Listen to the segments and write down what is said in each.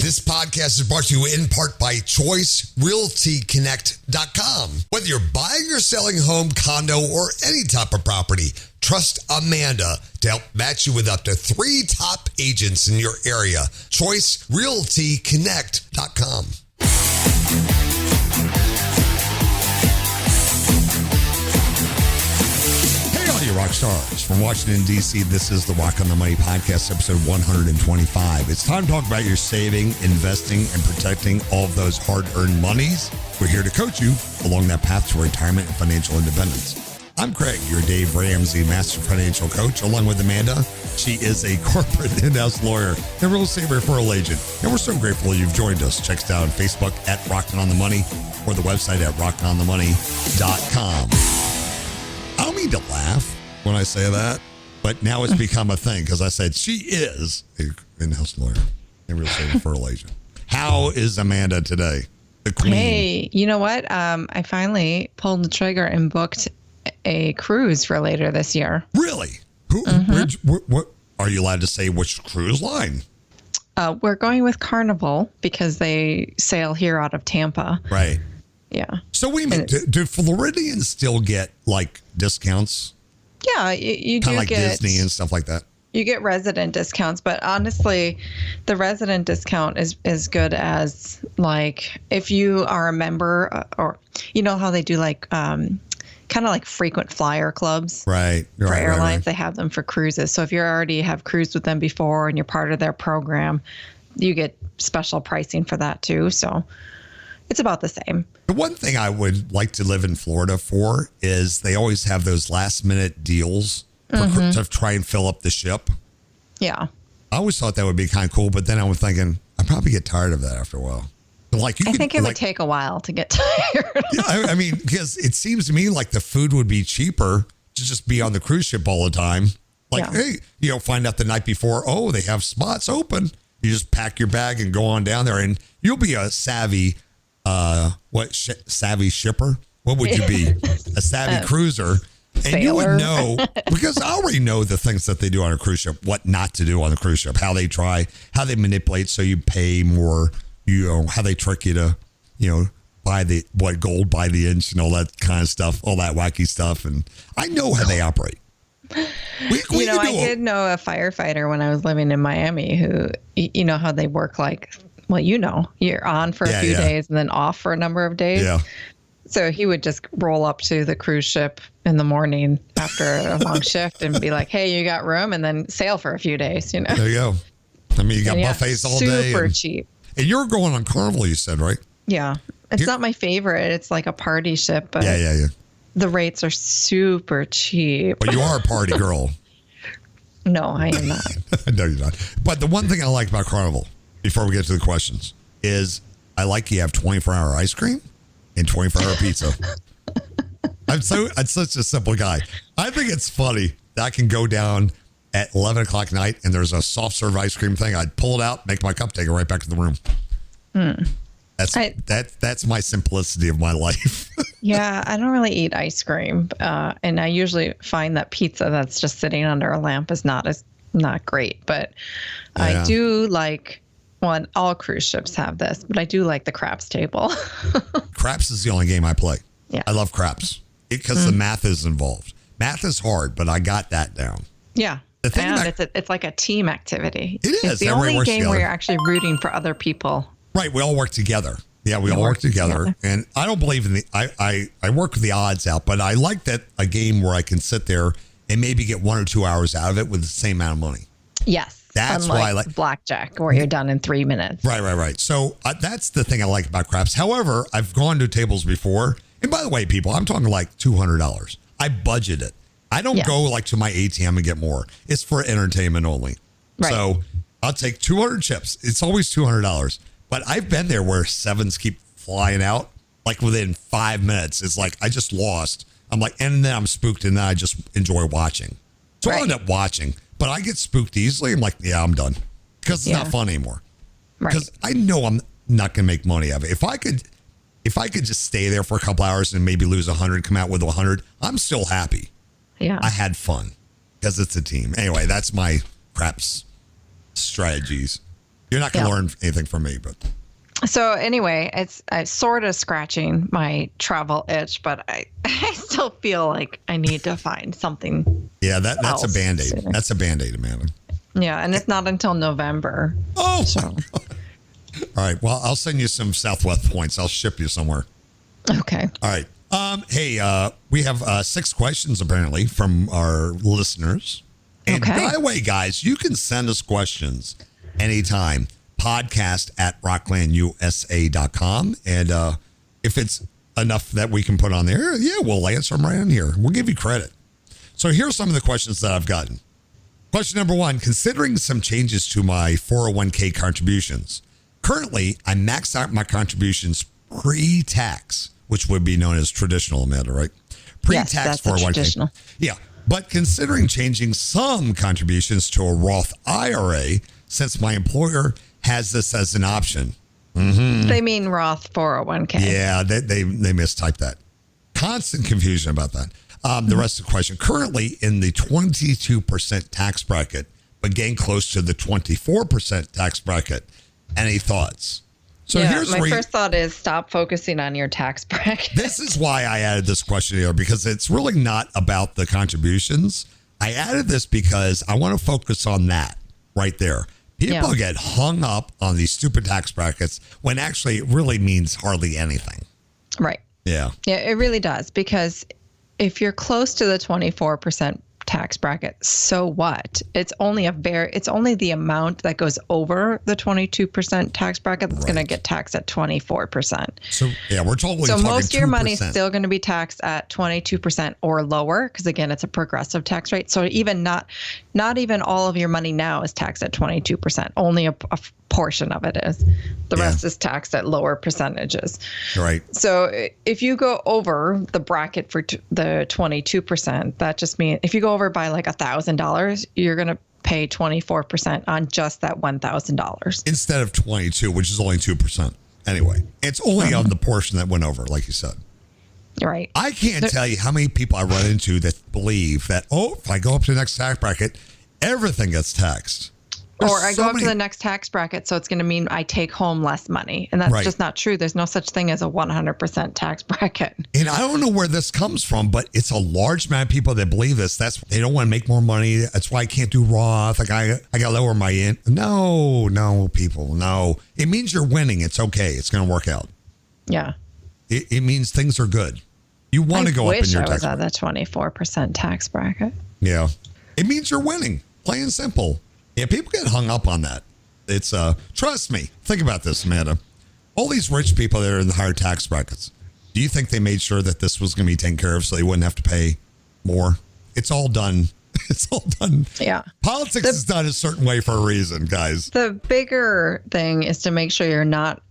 This podcast is brought to you in part by ChoiceRealtyConnect.com. Whether you're buying or selling home, condo, or any type of property, trust Amanda to help match you with up to 3 top agents in your area. ChoiceRealtyConnect.com. You rock stars. From Washington, D.C., this is the Rock on the Money podcast, episode 125. It's time to talk about your saving, investing, and protecting all of those hard-earned monies. We're here to coach you along that path to retirement and financial independence. I'm Craig, your Dave Ramsey Master Financial Coach, along with Amanda. She is a corporate in-house lawyer and real estate referral agent. And we're so grateful you've joined us. Check us out on Facebook at Rockin' on the Money or the website at rockononthemoney.com. I don't mean to laugh when I say that, but now it's become a thing because I said she is an in-house lawyer and real estate referral agent. How is Amanda today? The queen. Hey, you know what? I finally pulled the trigger and booked a cruise for later this year. Really? What are you allowed to say? Which cruise line? We're going with Carnival because they sail here out of Tampa. Right. Yeah. So wait a minute. Do Floridians still get like discounts? Yeah, you do kind of like get Disney and stuff like that. You get resident discounts, but honestly, the resident discount is as good as like if you are a member or you know how they do like kind of like frequent flyer clubs, right? For airlines, right. They have them for cruises. So if you already have cruised with them before and you're part of their program, you get special pricing for that too. So it's about the same. The one thing I would like to live in Florida for is they always have those last minute deals to try and fill up the ship. Yeah. I always thought that would be kind of cool, but then I was thinking I'd probably get tired of that after a while. Like I think it would take a while to get tired. Yeah, I mean, because it seems to me like the food would be cheaper to just be on the cruise ship all the time. Like, hey, find out the night before, oh, they have spots open. You just pack your bag and go on down there, and you'll be a savvy savvy shipper? What would you be? A savvy cruiser. And sailor. You would know, because I already know the things that they do on a cruise ship, what not to do on a cruise ship, how they manipulate so you pay more, how they trick you to, buy gold by the inch and all that kind of stuff, all that wacky stuff. And I know how they operate. I did know a firefighter when I was living in Miami who, how they work like, well, you're on for a few days and then off for a number of days. Yeah. So he would just roll up to the cruise ship in the morning after a long shift and be like, hey, you got room? And then sail for a few days, There you go. I mean, you got buffets all day. Super cheap. And you're going on Carnival, you said, right? Yeah. It's not my favorite. It's like a party ship, but the rates are super cheap. But you are a party girl. No, I am not. No, you're not. But the one thing I like about Carnival, before we get to the questions, is I like you have 24-hour ice cream and 24-hour pizza. I'm such a simple guy. I think it's funny that I can go down at 11 o'clock at night and there's a soft serve ice cream thing. I'd pull it out, make my cup, take it right back to the room. That's my simplicity of my life. Yeah, I don't really eat ice cream. And I usually find that pizza that's just sitting under a lamp is not great. But I do like, all cruise ships have this, but I do like the craps table. Craps is the only game I play. Yeah. I love craps because the math is involved. Math is hard, but I got that down. Yeah. It's like a team activity. It is. It's the only game where you're actually rooting for other people. Right. We all work together. Yeah, we all work together. And I don't believe in I work with the odds out, but I like that a game where I can sit there and maybe get 1 or 2 hours out of it with the same amount of money. Yes. That's why I like blackjack, where you're done in 3 minutes. Right. So that's the thing I like about craps. However, I've gone to tables before. And by the way, people, I'm talking like $200. I budget it. I don't go like to my ATM and get more. It's for entertainment only. Right. So I'll take 200 chips. It's always $200. But I've been there where sevens keep flying out like within 5 minutes. It's like I just lost. I'm like, and then I'm spooked and then I just enjoy watching. So I end up watching. But I get spooked easily. I'm like, I'm done. Because it's not fun anymore. Because I know I'm not going to make money out of it. If I could just stay there for a couple hours and maybe lose 100, come out with 100, I'm still happy. Yeah. I had fun because it's a team. Anyway, that's my craps strategies. You're not going to learn anything from me, but. So anyway, I'm sort of scratching my travel itch, but I still feel like I need to find something. Yeah, that's a Band-Aid. Sooner. That's a Band-Aid, Amanda. Yeah, and it's not until November. Oh, so. All right. Well, I'll send you some Southwest points. I'll ship you somewhere. Okay. All right. Hey, we have 6 questions apparently from our listeners. And by the way, guys, you can send us questions anytime. podcast@rocklandusa.com. And if it's enough that we can put on there, we'll answer them right in here. We'll give you credit. So here's some of the questions that I've gotten. Question number 1, considering some changes to my 401k contributions. Currently, I max out my contributions pre-tax, which would be known as traditional, Amanda, right? Pre-tax yes, 401k. Traditional. Yeah. But considering changing some contributions to a Roth IRA, since my employer has this as an option. Mm-hmm. They mean Roth 401k. Yeah, they mistyped that. Constant confusion about that. The rest of the question. Currently in the 22% tax bracket, but getting close to the 24% tax bracket. Any thoughts? So here's my first thought is stop focusing on your tax bracket. This is why I added this question here, because it's really not about the contributions. I added this because I want to focus on that right there. People get hung up on these stupid tax brackets when actually it really means hardly anything. Right. Yeah. Yeah, it really does. Because if you're close to the 24% tax bracket, so what? It's only the amount that goes over the 22% tax bracket that's going to get taxed at 24%. So we're totally so talking most of your 2%. money is still going to be taxed at 22% or lower, because again, it's a progressive tax rate. So even not even all of your money now is taxed at 22%. Only a portion of it is. The rest is taxed at lower percentages. Right. So if you go over the bracket for the 22%, that just means if you go over by like $1,000, you're going to pay 24% on just that $1,000 instead of 22, which is only 2%. Anyway, it's only on the portion that went over, like you said. Right. I can't tell you how many people I run into that believe that, if I go up to the next tax bracket, everything gets taxed. Or I go up to the next tax bracket, so it's going to mean I take home less money. And that's just not true. There's no such thing as a 100% tax bracket. And I don't know where this comes from, but it's a large amount of people that believe this. They don't want to make more money. That's why I can't do Roth. Like I got to lower my No, people, no. It means you're winning. It's okay. It's going to work out. Yeah. It means things are good. You want to go up in your tax bracket. I wish I was at that 24% tax bracket. Yeah. It means you're winning. Plain and simple. Yeah, people get hung up on that. It's trust me. Think about this, Amanda. All these rich people that are in the higher tax brackets. Do you think they made sure that this was going to be taken care of so they wouldn't have to pay more? It's all done. It's all done. Yeah. Politics is done a certain way for a reason, guys. The bigger thing is to make sure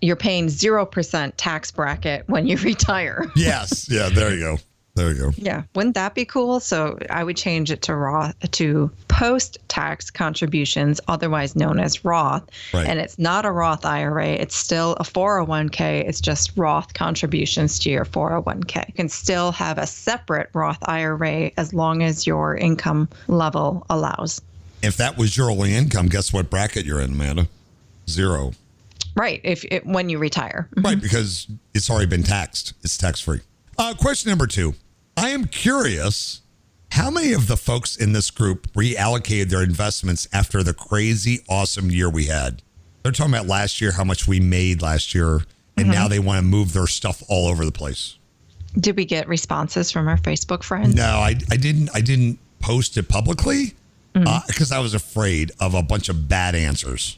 you're paying 0% tax bracket when you retire. Yes. Yeah. There you go. There you go. Yeah. Wouldn't that be cool? So I would change it to post-tax contributions, otherwise known as Roth. Right. And it's not a Roth IRA. It's still a 401k. It's just Roth contributions to your 401k. You can still have a separate Roth IRA as long as your income level allows. If that was your only income, guess what bracket you're in, Amanda? 0. Right. When you retire. Right. Because it's already been taxed. It's tax-free. Question number 2. I am curious, how many of the folks in this group reallocated their investments after the crazy, awesome year we had? They're talking about last year, how much we made last year, and now they want to move their stuff all over the place. Did we get responses from our Facebook friends? No, I didn't post it publicly because I was afraid of a bunch of bad answers.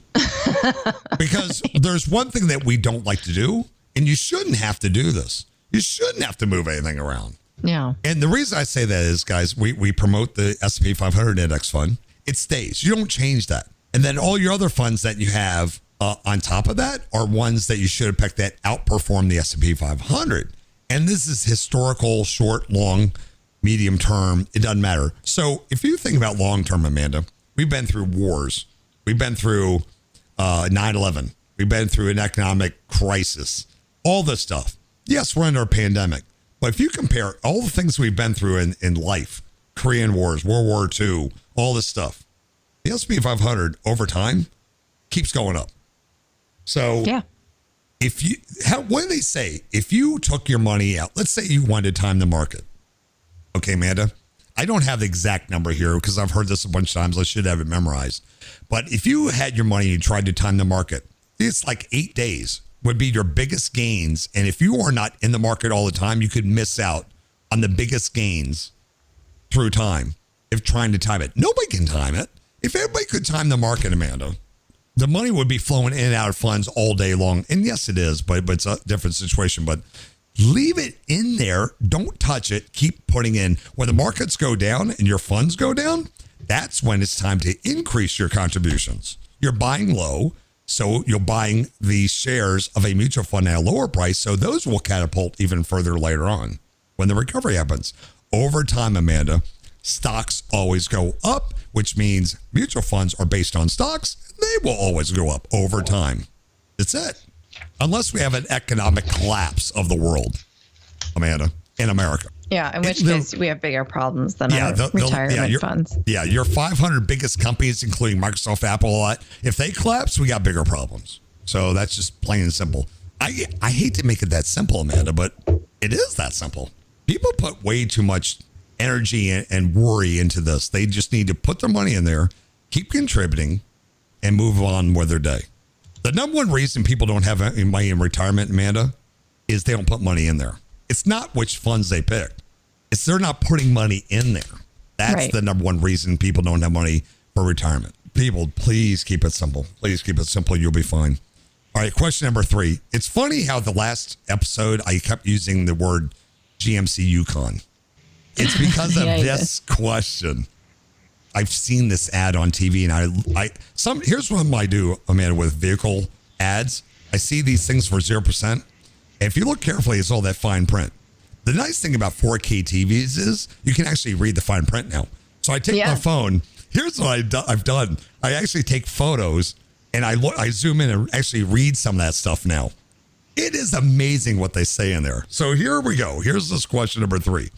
Because there's one thing that we don't like to do, and you shouldn't have to do this. You shouldn't have to move anything around. Yeah. And the reason I say that is, guys, we promote the S&P 500 index fund. It stays. You don't change that. And then all your other funds that you have on top of that are ones that you should have picked that outperform the S&P 500. And this is historical, short, long, medium term. It doesn't matter. So if you think about long term, Amanda, we've been through wars. We've been through 9/11. We've been through an economic crisis. All this stuff. Yes, we're under a pandemic. But if you compare all the things we've been through in life, Korean Wars, World War II, all this stuff, the S&P 500 over time keeps going up. So yeah. What do they say? If you took your money out, let's say you wanted to time the market. Okay, Amanda, I don't have the exact number here because I've heard this a bunch of times. I should have it memorized. But if you had your money and you tried to time the market, it's like 8 days would be your biggest gains. And if you are not in the market all the time, you could miss out on the biggest gains through time if trying to time it. Nobody can time it. If everybody could time the market, Amanda, the money would be flowing in and out of funds all day long. And yes, it is, but it's a different situation. But leave it in there. Don't touch it. Keep putting in. When the markets go down and your funds go down, that's when it's time to increase your contributions. You're buying low, so you're buying the shares of a mutual fund at a lower price. So those will catapult even further later on when the recovery happens. Over time, Amanda, stocks always go up, which means mutual funds are based on stocks. They will always go up over time. That's it. Unless we have an economic collapse of the world, Amanda, in America. Yeah, in which case we have bigger problems than our retirement funds. Yeah, your 500 biggest companies, including Microsoft, Apple, a lot, if they collapse, we got bigger problems. So that's just plain and simple. I hate to make it that simple, Amanda, but it is that simple. People put way too much energy and worry into this. They just need to put their money in there, keep contributing, and move on with their day. The number one reason people don't have any money in retirement, Amanda, is they don't put money in there. It's not which funds they pick. It's they're not putting money in there. That's right. The number one reason people don't have money for retirement. People, please keep it simple. Please keep it simple. You'll be fine. All right, question number 3. It's funny how the last episode I kept using the word GMC Yukon. It's because of this question. I've seen this ad on TV, and here's what I do, Amanda, with vehicle ads. I see these things for 0%. And if you look carefully, it's all that fine print. The nice thing about 4K TVs is you can actually read the fine print now. So I take my phone. Here's what I've done. I actually take photos and I zoom in and actually read some of that stuff now. It is amazing what they say in there. So here we go. Here's this question number 3.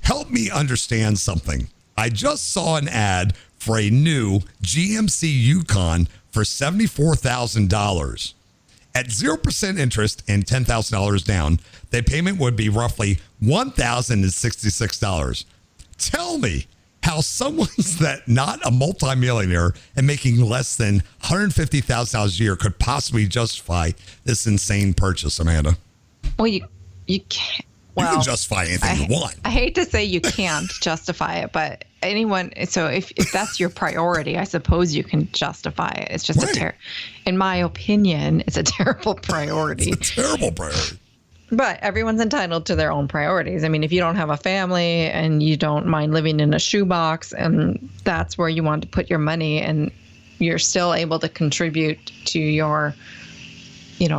Help me understand something. I just saw an ad for a new GMC Yukon for $74,000. At 0% interest and $10,000 down, the payment would be roughly $1,066. Tell me how someone's that not a multimillionaire and making less than $150,000 a year could possibly justify this insane purchase, Amanda. Well, you can't. Well, you can justify anything you want. I hate to say you can't justify it, but so if that's your priority, I suppose you can justify it. It's just in my opinion, it's a terrible priority. It's a terrible priority. But everyone's entitled to their own priorities. I mean, if you don't have a family and you don't mind living in a shoebox and that's where you want to put your money and you're still able to contribute to your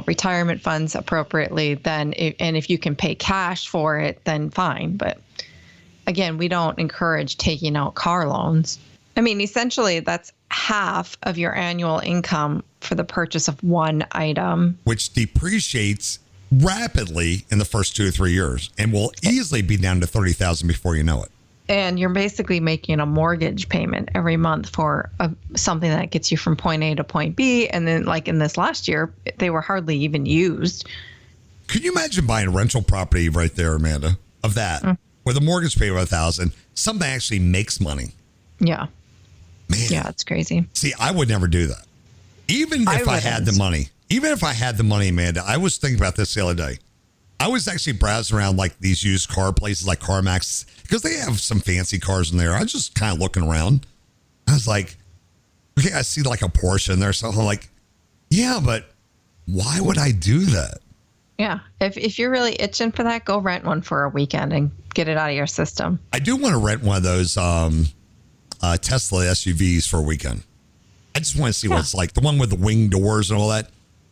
retirement funds appropriately, then if you can pay cash for it, then fine. But again, we don't encourage taking out car loans. I mean, essentially, that's half of your annual income for the purchase of one item, which depreciates rapidly in the first 2 or 3 years and will easily be down to $30,000 before you know it. And you're basically making a mortgage payment every month for something that gets you from point A to point B. And then like in this last year, they were hardly even used. Could you imagine buying a rental property right there, Amanda, of that with a mortgage payment of $1,000? Something actually makes money. Yeah. Man. Yeah, it's crazy. See, I would never do that. Even if I had the money. Even if I had the money, Amanda, I was thinking about this the other day. I was actually browsing around like these used car places like CarMax because they have some fancy cars in there. I was just kind of looking around. I was like, okay, I see like a Porsche in there. So I'm like, yeah, but why would I do that? Yeah. If you're really itching for that, go rent one for a weekend and get it out of your system. I do want to rent one of those Tesla SUVs for a weekend. I just want to see what it's like. The one with the wing doors and all that.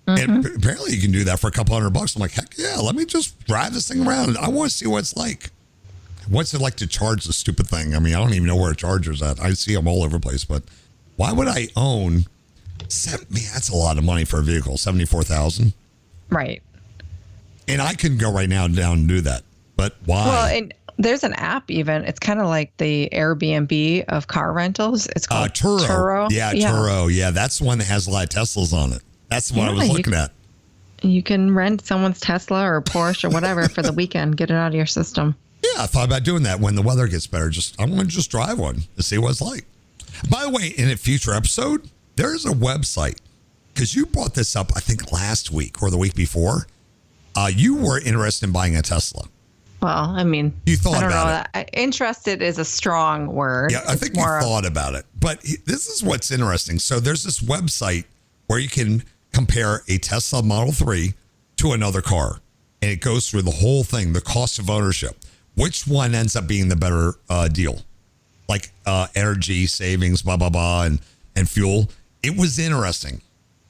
And apparently you can do that for a couple $100. I'm like, heck yeah, let me just drive this thing around. I want to see what it's like. What's it like to charge the stupid thing? I mean, I don't even know where a charger's at. I see them all over the place, but why would I own that's a lot of money for a vehicle, $74,000. Right. And I can go right now down and do that. But why? Well, and there's an app even. It's kind of like the Airbnb of car rentals. It's called Turo. Yeah, Turo. Yeah, that's the one that has a lot of Teslas on it. That's what I was looking at. You can rent someone's Tesla or Porsche or whatever for the weekend. Get it out of your system. Yeah, I thought about doing that when the weather gets better. I'm going to just drive one to see what it's like. By the way, in a future episode, there's a website, because you brought this up, I think, last week or the week before. You were interested in buying a Tesla. Well, I mean, you thought about it. Interested is a strong word. Yeah, I think you thought about it. But this is what's interesting. So there's this website where you can compare a Tesla Model 3 to another car. And it goes through the whole thing, the cost of ownership. Which one ends up being the better deal? Like energy savings, blah, blah, blah, and fuel. It was interesting.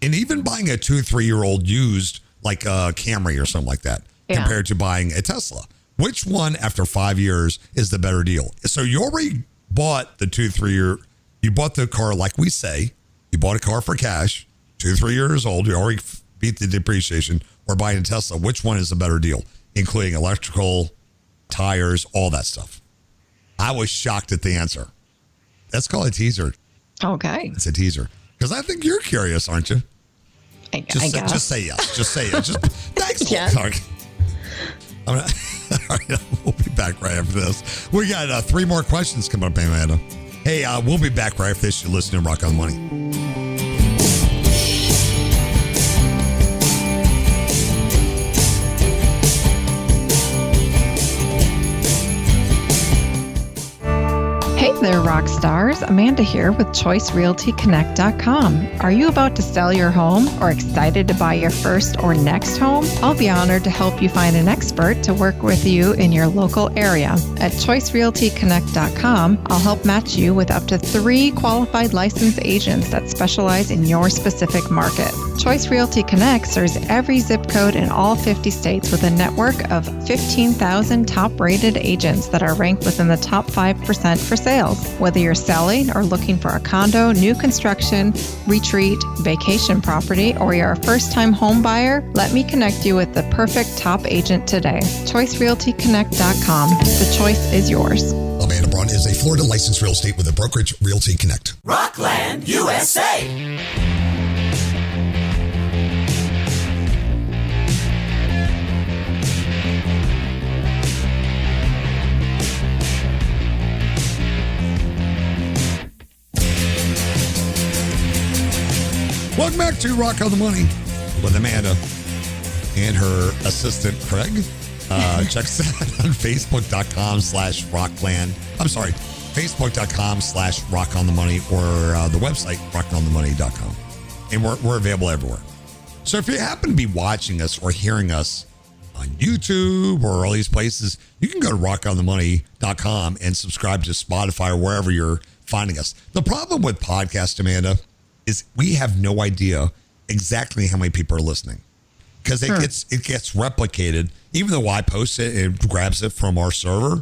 And even buying a 2-3-year-old used, like a Camry or something like that, compared to buying a Tesla. Which one, after 5 years, is the better deal? So you already bought the 2-3-year, you bought the car, like we say, you bought a car for cash, 2-3 years old, you already beat the depreciation, or buying a Tesla. Which one is the better deal? Including electrical, tires, all that stuff. I was shocked at the answer. That's called a teaser. Okay. It's a teaser. Because I think you're curious, aren't you? I guess. Just say yes. Just say yes. Thanks. Yes. All right, we'll be back right after this. We got 3 more questions coming up, Amanda. Hey, we'll be back right after this. You're listening to Rock on the Money. Hey there, rock stars. Amanda here with ChoiceRealtyConnect.com. Are you about to sell your home or excited to buy your first or next home? I'll be honored to help you find an expert to work with you in your local area. At ChoiceRealtyConnect.com, I'll help match you with up to 3 qualified licensed agents that specialize in your specific market. Choice Realty Connect serves every zip code in all 50 states with a network of 15,000 top-rated agents that are ranked within the top 5% for sales. Whether you're selling or looking for a condo, new construction, retreat, vacation property, or you're a first-time home buyer, let me connect you with the perfect top agent today. ChoiceRealtyConnect.com. The choice is yours. Amanda Braun is a Florida licensed real estate with a brokerage, Realty Connect. Rockland, USA. Welcome back to Rock on the Money with Amanda and her assistant, Craig. Check us out on Facebook.com/Rockland. I'm sorry, Facebook.com/RockOnTheMoney or the website, RockOnTheMoney.com. And we're available everywhere. So if you happen to be watching us or hearing us on YouTube or all these places, you can go to RockOnTheMoney.com and subscribe to Spotify or wherever you're finding us. The problem with podcast, Amanda, is we have no idea exactly how many people are listening, because it gets replicated. Even though I post it, it grabs it from our server.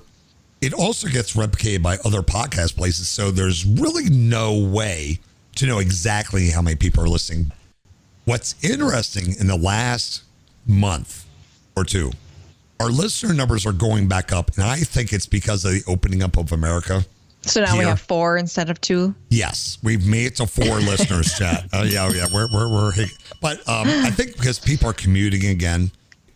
It also gets replicated by other podcast places. So there's really no way to know exactly how many people are listening. What's interesting, in the last month or two, our listener numbers are going back up. And I think it's because of the opening up of America. So now we have 4 instead of 2. Yes, we've made it to 4 listeners, chat. Yeah. But I think because people are commuting again,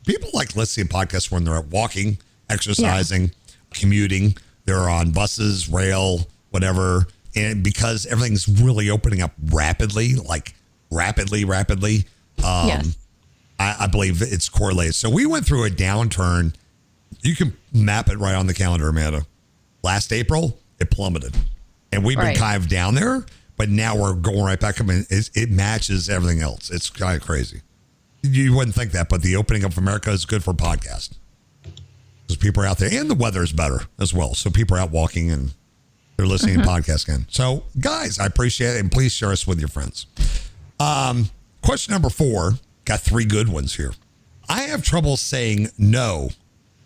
people like listening to podcasts when they're walking, exercising, commuting. They're on buses, rail, whatever. And because everything's really opening up rapidly, like rapidly, Yes. I believe it's correlated. So we went through a downturn. You can map it right on the calendar, Amanda. Last April, it plummeted, and we've been kind of down there, but now we're going right back up, and it matches everything else. It's kind of crazy. You wouldn't think that, but the opening up of America is good for podcasts because people are out there, and the weather is better as well. So people are out walking and they're listening to podcasts again. So guys, I appreciate it, and please share us with your friends. Question number 4, got 3 good ones here. I have trouble saying no.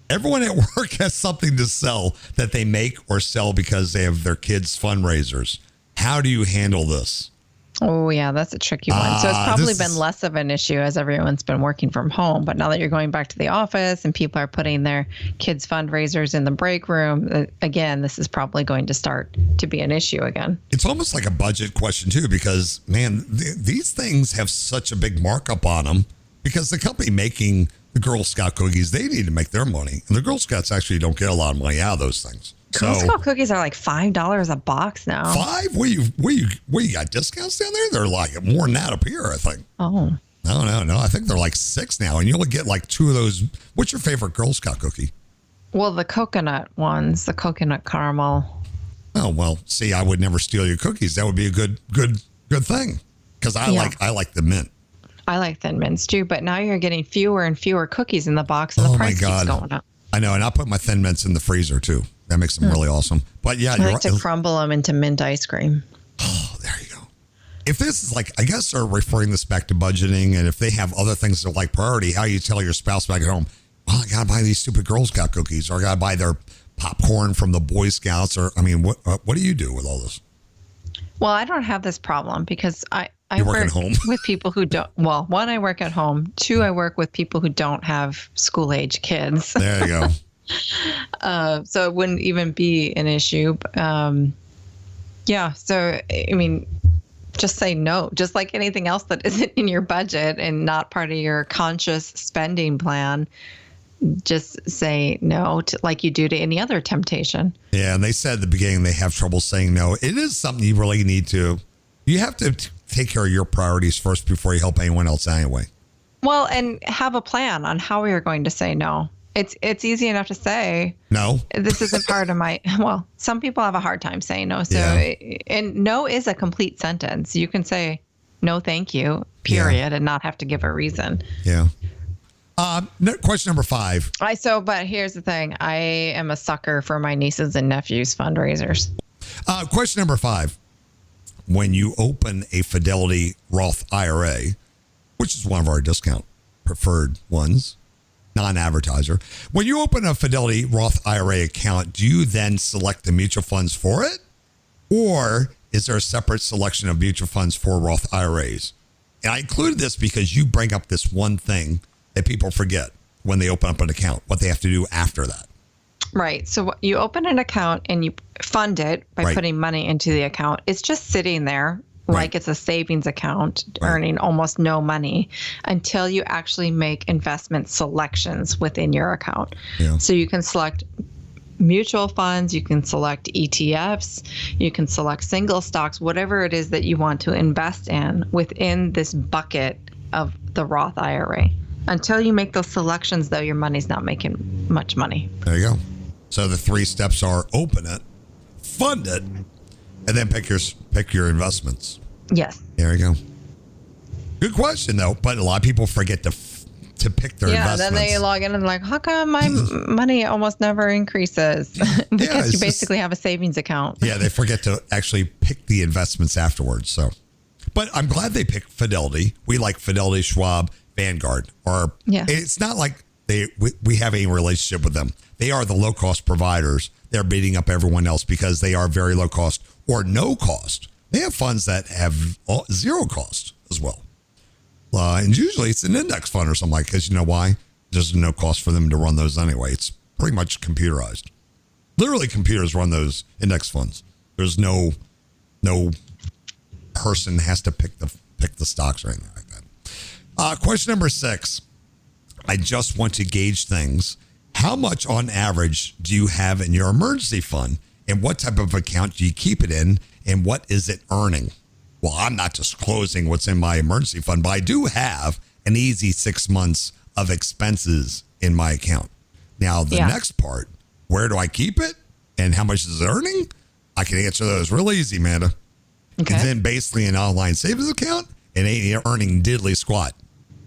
Everyone at work has something to sell that they make or sell because they have their kids' fundraisers. How do you handle this? Oh, yeah, that's a tricky one. So it's probably been less of an issue as everyone's been working from home. But now that you're going back to the office and people are putting their kids' fundraisers in the break room, again, this is probably going to start to be an issue again. It's almost like a budget question, too, because, man, these things have such a big markup on them because the company making the Girl Scout cookies, they need to make their money. And the Girl Scouts actually don't get a lot of money out of those things. Girl Scout cookies are like $5 a box now. $5? Where you got discounts down there? They're like more than that up here, I think. Oh. No. I think they're like $6 now, and you only get like 2 of those. What's your favorite Girl Scout cookie? Well, the coconut ones, the coconut caramel. Oh, well, see, I would never steal your cookies. That would be a good thing because I like the mint. I like Thin Mints too, but now you're getting fewer and fewer cookies in the box, and the price keeps going up. I know, and I put my Thin Mints in the freezer too. That makes them really awesome. But yeah, I like to crumble them into mint ice cream. Oh, there you go. If this is like, I guess they're referring this back to budgeting, and if they have other things that are like priority, how you tell your spouse back at home, well, I got to buy these stupid Girl Scout cookies, or I got to buy their popcorn from the Boy Scouts, or, I mean, what do you do with all this? Well, I don't have this problem because I work at home with people who don't. Well, 1, I work at home. 2, I work with people who don't have school-age kids. There you go. So it wouldn't even be an issue. Yeah. So, I mean, just say no, just like anything else that isn't in your budget and not part of your conscious spending plan. Just say no to, like you do to any other temptation. Yeah. And they said at the beginning they have trouble saying no. It is something you really need to. You have to take care of your priorities first before you help anyone else anyway. Well, and have a plan on how you're going to say no. It's easy enough to say no. This isn't part of my. Well, some people have a hard time saying no. So, and no is a complete sentence. You can say no, thank you, period, and not have to give a reason. Yeah. Question number 5. But here's the thing: I am a sucker for my nieces and nephews fundraisers. Question number 5: when you open a Fidelity Roth IRA, which is one of our discount preferred ones, non-advertiser. When you open a Fidelity Roth IRA account, do you then select the mutual funds for it? Or is there a separate selection of mutual funds for Roth IRAs? And I included this because you bring up this one thing that people forget when they open up an account, what they have to do after that. Right. So you open an account and you fund it by putting money into the account. It's just sitting there like it's a savings account, earning almost no money until you actually make investment selections within your account. Yeah. So you can select mutual funds, you can select ETFs, you can select single stocks, whatever it is that you want to invest in within this bucket of the Roth IRA. Until you make those selections, though, your money's not making much money. There you go. So the 3 steps are open it, fund it, and then pick your investments. Yes. There you go. Good question, though. But a lot of people forget to pick their investments. Yeah, then they log in and like, how come my money almost never increases? Because you basically have a savings account. Yeah, they forget to actually pick the investments afterwards. So, but I'm glad they picked Fidelity. We like Fidelity, Schwab, Vanguard. Or it's not like we have any relationship with them. They are the low-cost providers. They're beating up everyone else because they are very low cost or no cost. They have funds that have 0 cost as well. And usually it's an index fund or something like that, because you know why? There's no cost for them to run those anyway. It's pretty much computerized. Literally, computers run those index funds. There's no person has to pick the stocks or anything like that. Question number 6. I just want to gauge things. How much on average do you have in your emergency fund, and what type of account do you keep it in, and what is it earning? Well, I'm not disclosing what's in my emergency fund, but I do have an easy 6 months of expenses in my account. Now, the next part, where do I keep it and how much is it earning? I can answer those real easy, Amanda. Okay. And then basically an online savings account and ain't earning diddly squat.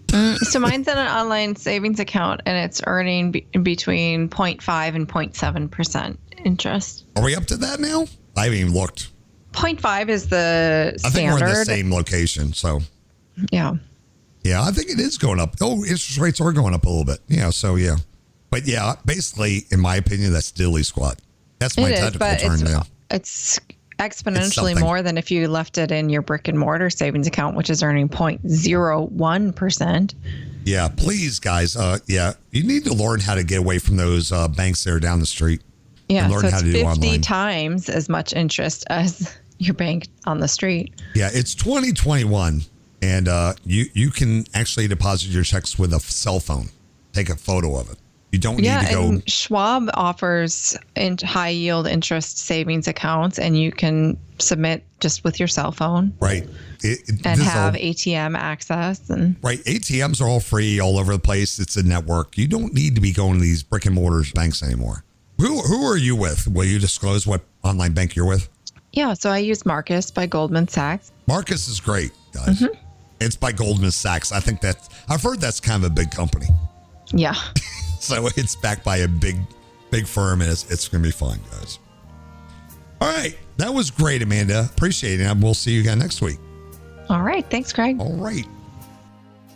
So mine's in an online savings account, and it's earning between 0.5 and 0.7% interest. Are we up to that now? I haven't even looked. 0.5 is the standard. I think we're in the same location, so. Yeah. Yeah, I think it is going up. Oh, interest rates are going up a little bit. Yeah, so yeah. But yeah, basically, in my opinion, that's diddly squat. That's my technical term now. It's exponentially more than if you left it in your brick and mortar savings account, which is earning 0.01%. Yeah, please, guys. You need to learn how to get away from those banks that are down the street. Yeah, and learn so it's how to do 50 online. times as much interest as your bank on the street. Yeah, it's 2021, and you can actually deposit your checks with a cell phone. Take a photo of it. You don't need to go. And Schwab offers high yield interest savings accounts, and you can submit just with your cell phone. Right. And have ATM access. Right. ATMs are all free all over the place. It's a network. You don't need to be going to these brick and mortar banks anymore. Who are you with? Will you disclose what online bank you're with? Yeah. So I use Marcus by Goldman Sachs. Marcus is great, guys. Mm-hmm. It's by Goldman Sachs. I've heard that's kind of a big company. Yeah. So it's backed by a big firm, and it's going to be fun, guys. All right. That was great, Amanda. Appreciate it. And we'll see you again next week. All right. Thanks, Craig. All right.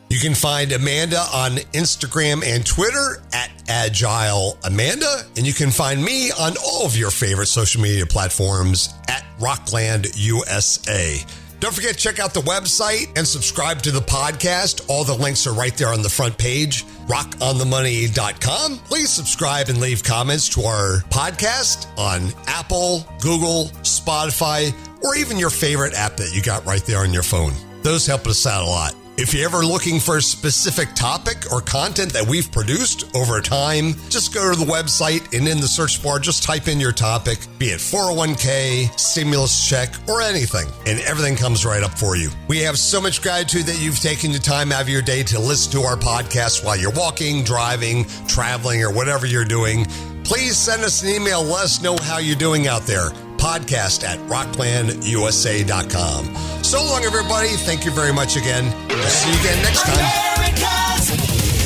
You can find Amanda on Instagram and Twitter at Agile Amanda. And you can find me on all of your favorite social media platforms at Rockland USA. Don't forget to check out the website and subscribe to the podcast. All the links are right there on the front page, rockonthemoney.com. Please subscribe and leave comments to our podcast on Apple, Google, Spotify, or even your favorite app that you got right there on your phone. Those help us out a lot. If you're ever looking for a specific topic or content that we've produced over time, just go to the website and in the search bar, just type in your topic, be it 401k, stimulus check, or anything, and everything comes right up for you. We have so much gratitude that you've taken the time out of your day to listen to our podcast while you're walking, driving, traveling, or whatever you're doing. Please send us an email. Let us know how you're doing out there. Podcast at rocklandusa.com. So long, everybody. Thank you very much again. We'll see you again next time. America's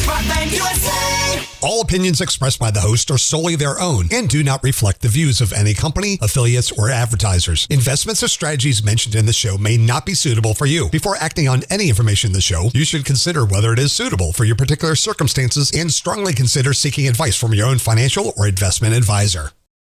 Rockland USA. All opinions expressed by the host are solely their own and do not reflect the views of any company, affiliates, or advertisers. Investments or strategies mentioned in the show may not be suitable for you. Before acting on any information in the show, you should consider whether it is suitable for your particular circumstances and strongly consider seeking advice from your own financial or investment advisor.